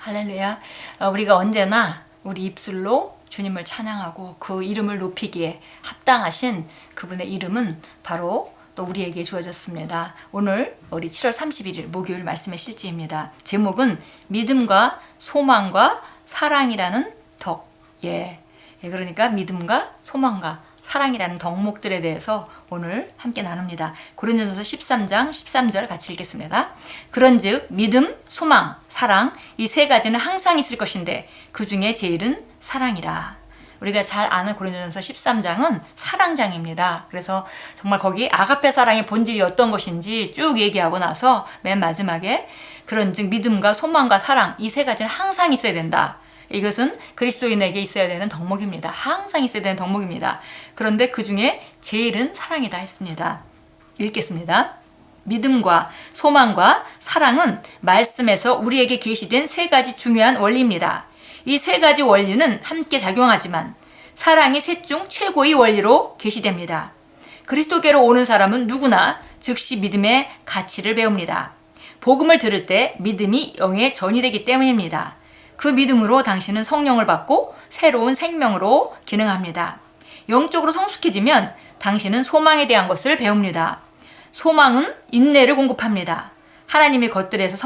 할렐루야. 우리가 언제나 우리 입술로 주님을 찬양하고 그 이름을 높이기에 합당하신 그분의 이름은 바로 또 우리에게 주어졌습니다. 오늘 우리 7월 31일 목요일 말씀의 실지입니다. 제목은 믿음과 소망과 사랑이라는 덕. 그러니까 믿음과 소망과 사랑이라는 덕목들에 대해서 오늘 함께 나눕니다. 고린도전서 13장 13절 같이 읽겠습니다. 그런즉 믿음, 소망, 사랑 이 세 가지는 항상 있을 것인데 그 중에 제일은 사랑이라. 우리가 잘 아는 고린도전서 13장은 사랑장입니다. 그래서 정말 거기 아가페 사랑의 본질이 어떤 것인지 쭉 얘기하고 나서 맨 마지막에 그런즉 믿음과 소망과 사랑 이 세 가지는 항상 있어야 된다. 이것은 그리스도인에게 있어야 되는 덕목입니다. 항상 있어야 되는 덕목입니다. 그런데 그 중에 제일은 사랑이다 했습니다. 읽겠습니다. 믿음과 소망과 사랑은 말씀에서 우리에게 계시된 세 가지 중요한 원리입니다. 이 세 가지 원리는 함께 작용하지만 사랑이 셋 중 최고의 원리로 계시됩니다. 그리스도께로 오는 사람은 누구나 즉시 믿음의 가치를 배웁니다. 복음을 들을 때 믿음이 영에 전이되기 때문입니다. 그 믿음으로 당신은 성령을 받고 새로운 생명으로 기능합니다. 영적으로 성숙해지면 당신은 소망에 대한 것을 배웁니다. 소망은 인내를 공급합니다. 하나님의 것들에서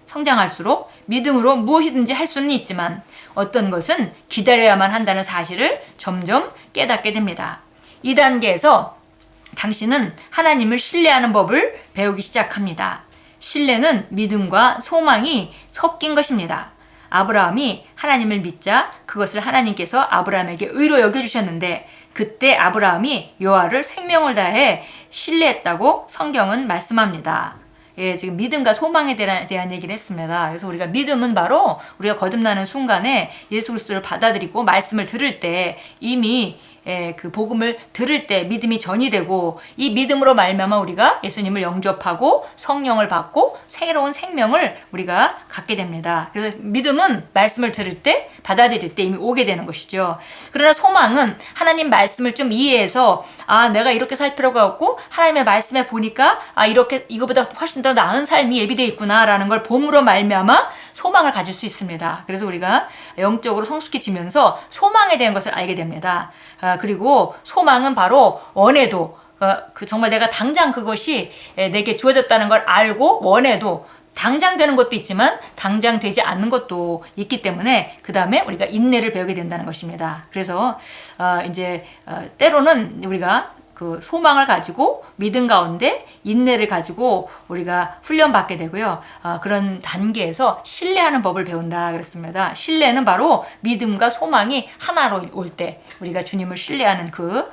성장할수록 믿음으로 무엇이든지 할 수는 있지만 어떤 것은 기다려야만 한다는 사실을 점점 깨닫게 됩니다. 이 단계에서 당신은 하나님을 신뢰하는 법을 배우기 시작합니다. 신뢰는 믿음과 소망이 섞인 것입니다. 아브라함이 하나님을 믿자 그것을 하나님께서 아브라함에게 의로 여겨주셨는데 그때 아브라함이 여호와를 생명을 다해 신뢰했다고 성경은 말씀합니다. 지금 믿음과 소망에 대한 얘기를 했습니다. 그래서 우리가 믿음은 바로 우리가 거듭나는 순간에 예수 그리스도를 받아들이고 말씀을 들을 때 이미 그 복음을 들을 때 믿음이 전이되고 이 믿음으로 말미암아 우리가 예수님을 영접하고 성령을 받고 새로운 생명을 우리가 갖게 됩니다. 그래서 믿음은 말씀을 들을 때 받아들일 때 이미 오게 되는 것이죠. 그러나 소망은 하나님 말씀을 좀 이해해서 내가 이렇게 살 필요가 없고 하나님의 말씀에 보니까 이렇게 이거보다 훨씬 더 나은 삶이 예비되어 있구나라는 걸 봄으로 말미암아 소망을 가질 수 있습니다. 그래서 우리가 영적으로 성숙해지면서 소망에 대한 것을 알게 됩니다. 그리고 소망은 바로 원해도 정말 내가 당장 그것이 내게 주어졌다는 걸 알고 원해도 당장 되는 것도 있지만 당장 되지 않는 것도 있기 때문에 그 다음에 우리가 인내를 배우게 된다는 것입니다. 그래서 이제 때로는 우리가 그 소망을 가지고 믿음 가운데 인내를 가지고 우리가 훈련받게 되고요. 그런 단계에서 신뢰하는 법을 배운다 그랬습니다. 신뢰는 바로 믿음과 소망이 하나로 올 때 우리가 주님을 신뢰하는 그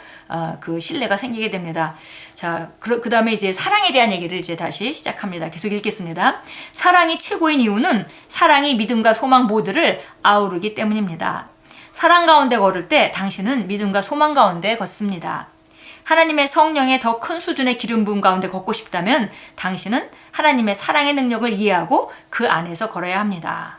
신뢰가 생기게 됩니다. 자, 그 다음에 이제 사랑에 대한 얘기를 이제 다시 시작합니다. 계속 읽겠습니다. 사랑이 최고인 이유는 사랑이 믿음과 소망 모두를 아우르기 때문입니다. 사랑 가운데 걸을 때 당신은 믿음과 소망 가운데 걷습니다. 하나님의 성령의 더 큰 수준의 기름 부음 가운데 걷고 싶다면 당신은 하나님의 사랑의 능력을 이해하고 그 안에서 걸어야 합니다.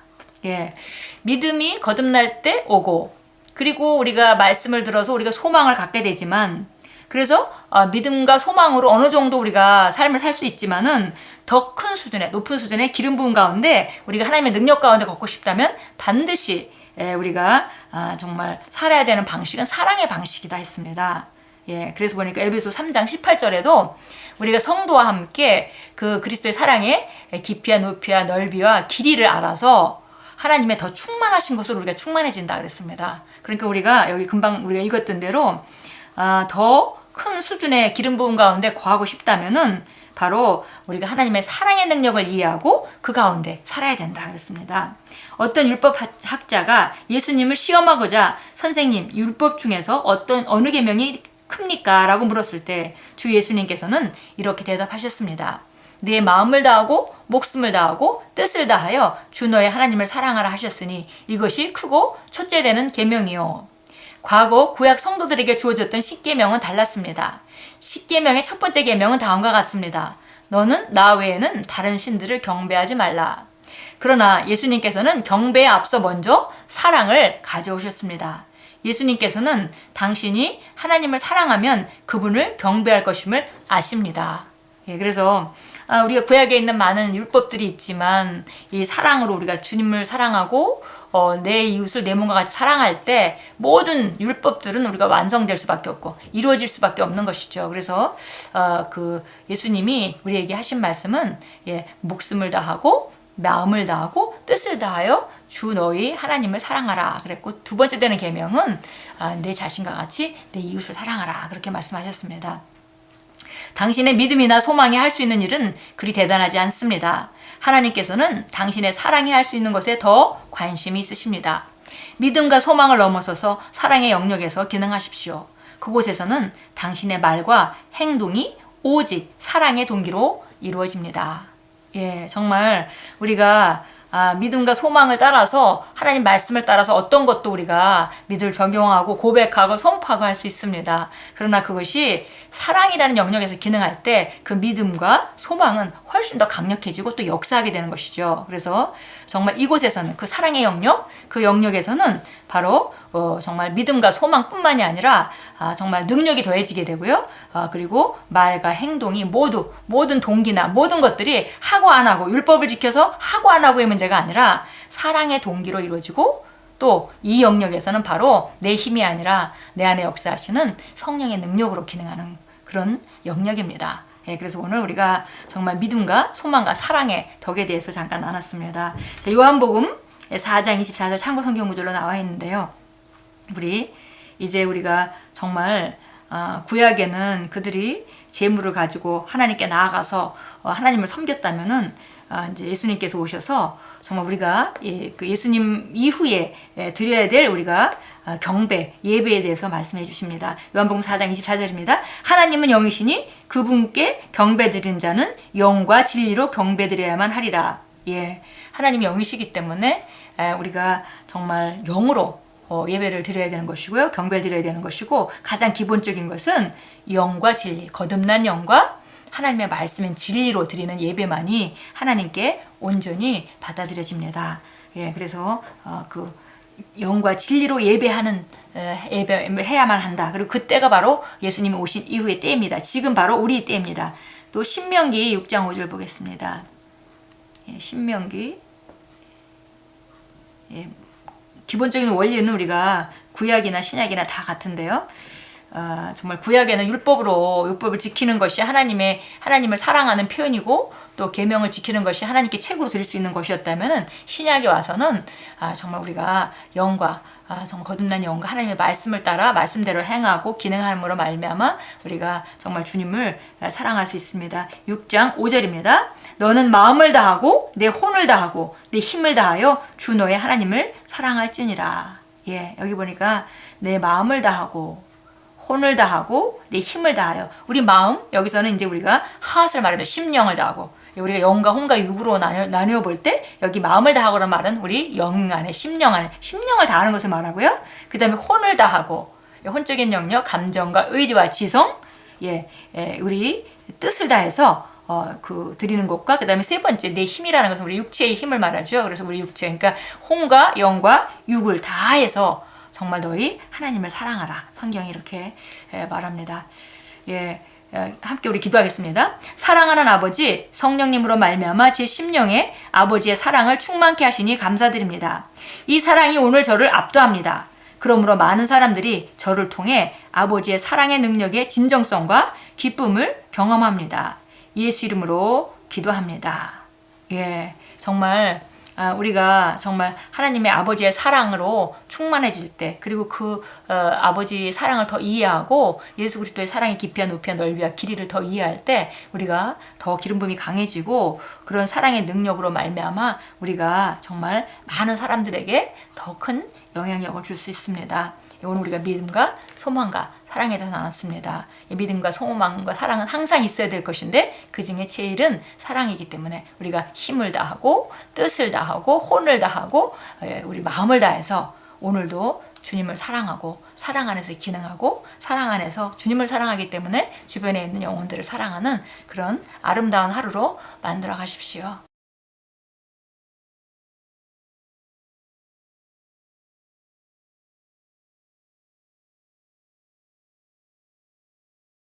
믿음이 거듭날 때 오고 그리고 우리가 말씀을 들어서 우리가 소망을 갖게 되지만 그래서 믿음과 소망으로 어느 정도 우리가 삶을 살 수 있지만은 더 큰 수준의 높은 수준의 기름 부음 가운데 우리가 하나님의 능력 가운데 걷고 싶다면 반드시 우리가 정말 살아야 되는 방식은 사랑의 방식이다 했습니다. 그래서 보니까 에베소 3장 18절에도 우리가 성도와 함께 그 그리스도의 사랑의 깊이와 높이와 넓이와 길이를 알아서 하나님의 더 충만하신 것으로 우리가 충만해진다 그랬습니다. 그러니까 우리가 여기 금방 우리가 읽었던 대로 더 큰 수준의 기름 부음 가운데 거하고 싶다면은 바로 우리가 하나님의 사랑의 능력을 이해하고 그 가운데 살아야 된다 그랬습니다. 어떤 율법 학자가 예수님을 시험하고자 선생님 율법 중에서 어느 계명이 큽니까? 라고 물었을 때 주 예수님께서는 이렇게 대답하셨습니다. 네 마음을 다하고 목숨을 다하고 뜻을 다하여 주 너의 하나님을 사랑하라 하셨으니 이것이 크고 첫째 되는 계명이요. 과거 구약 성도들에게 주어졌던 십계명은 달랐습니다. 십계명의 첫 번째 계명은 다음과 같습니다. 너는 나 외에는 다른 신들을 경배하지 말라. 그러나 예수님께서는 경배에 앞서 먼저 사랑을 가져오셨습니다. 예수님께서는 당신이 하나님을 사랑하면 그분을 경배할 것임을 아십니다. 그래서 우리가 구약에 있는 많은 율법들이 있지만 이 사랑으로 우리가 주님을 사랑하고 내 이웃을 내 몸과 같이 사랑할 때 모든 율법들은 우리가 완성될 수밖에 없고 이루어질 수밖에 없는 것이죠. 그래서 그 예수님이 우리에게 하신 말씀은 목숨을 다하고 마음을 다하고 뜻을 다하여 주 너희 하나님을 사랑하라 그랬고, 두 번째 되는 계명은 내 자신과 같이 내 이웃을 사랑하라 그렇게 말씀하셨습니다. 당신의 믿음이나 소망이 할 수 있는 일은 그리 대단하지 않습니다. 하나님께서는 당신의 사랑이 할 수 있는 것에 더 관심이 있으십니다. 믿음과 소망을 넘어서서 사랑의 영역에서 기능하십시오. 그곳에서는 당신의 말과 행동이 오직 사랑의 동기로 이루어집니다. 정말 우리가 믿음과 소망을 따라서 하나님 말씀을 따라서 어떤 것도 우리가 믿음을 변경하고 고백하고 선포하고 할 수 있습니다. 그러나 그것이 사랑이라는 영역에서 기능할 때 그 믿음과 소망은 훨씬 더 강력해지고 또 역사하게 되는 것이죠. 그래서 정말 이곳에서는 그 사랑의 영역, 그 영역에서는 바로 정말 믿음과 소망뿐만이 아니라 정말 능력이 더해지게 되고요. 그리고 말과 행동이 모든 동기나 모든 것들이 하고 안 하고, 율법을 지켜서 하고 안 하고의 문제가 아니라 사랑의 동기로 이루어지고, 또 이 영역에서는 바로 내 힘이 아니라 내 안에 역사하시는 성령의 능력으로 기능하는 그런 영역입니다. 그래서 오늘 우리가 정말 믿음과 소망과 사랑의 덕에 대해서 잠깐 나눴습니다. 요한복음 4장 24절 참고 성경 구절로 나와 있는데요. 우리가 정말 구약에는 그들이 재물을 가지고 하나님께 나아가서 하나님을 섬겼다면은 이제 예수님께서 오셔서 정말 우리가 그 예수님 이후에 드려야 될 우리가 경배, 예배에 대해서 말씀해 주십니다. 요한복음 4장 24절입니다. 하나님은 영이시니 그분께 경배 드리는 자는 영과 진리로 경배 드려야만 하리라. 하나님이 영이시기 때문에 우리가 정말 영으로 예배를 드려야 되는 것이고요. 경배를 드려야 되는 것이고, 가장 기본적인 것은 영과 진리, 거듭난 영과 하나님의 말씀인 진리로 드리는 예배만이 하나님께 온전히 받아들여집니다. 그래서 그 영과 진리로 예배하는 예배를 해야만 한다. 그리고 그때가 바로 예수님이 오신 이후의 때입니다. 지금 바로 우리 때입니다. 또 신명기 6장 5절 보겠습니다. 신명기 기본적인 원리는 우리가 구약이나 신약이나 다 같은데요. 정말 구약에는 율법을 지키는 것이 하나님을 사랑하는 표현이고, 또 계명을 지키는 것이 하나님께 책으로 드릴 수 있는 것이었다면은, 신약에 와서는 정말 우리가 영과 정말 거듭난 영과 하나님의 말씀을 따라 말씀대로 행하고 기능함으로 말미암아 우리가 정말 주님을 사랑할 수 있습니다. 6장 5절입니다. 너는 마음을 다하고 내 혼을 다하고 내 힘을 다하여 주 너의 하나님을 사랑할지니라. 여기 보니까 내 마음을 다하고 혼을 다하고 내 힘을 다하여, 우리 마음, 여기서는 이제 우리가 하앗을 말하면 심령을 다하고, 우리가 영과 혼과 육으로 나누어 볼 때 여기 마음을 다하고라는 말은 우리 영 안에 심령을 다하는 것을 말하고요. 그 다음에 혼을 다하고, 혼적인 영역, 감정과 의지와 지성, 우리 뜻을 다해서 드리는 것과, 그 다음에 세 번째 내 힘이라는 것은 우리 육체의 힘을 말하죠. 그래서 우리 육체, 그러니까 혼과 영과 육을 다해서 정말 너희 하나님을 사랑하라. 성경이 이렇게 말합니다. 함께 우리 기도하겠습니다. 사랑하는 아버지, 성령님으로 말미암아 제 심령에 아버지의 사랑을 충만케 하시니 감사드립니다. 이 사랑이 오늘 저를 압도합니다. 그러므로 많은 사람들이 저를 통해 아버지의 사랑의 능력의 진정성과 기쁨을 경험합니다. 예수 이름으로 기도합니다. 정말 우리가 정말 하나님의 아버지의 사랑으로 충만해질 때, 그리고 그 아버지의 사랑을 더 이해하고 예수 그리스도의 사랑의 깊이와 높이와 넓이와 길이를 더 이해할 때 우리가 더 기름 부음이 강해지고, 그런 사랑의 능력으로 말미암아 우리가 정말 많은 사람들에게 더 큰 영향력을 줄 수 있습니다. 오늘 우리가 믿음과 소망과 사랑에 대해서 나눴습니다. 믿음과 소망과 사랑은 항상 있어야 될 것인데, 그 중에 제일은 사랑이기 때문에 우리가 힘을 다하고 뜻을 다하고 혼을 다하고 우리 마음을 다해서 오늘도 주님을 사랑하고 사랑 안에서 기능하고 사랑 안에서 주님을 사랑하기 때문에 주변에 있는 영혼들을 사랑하는 그런 아름다운 하루로 만들어 가십시오.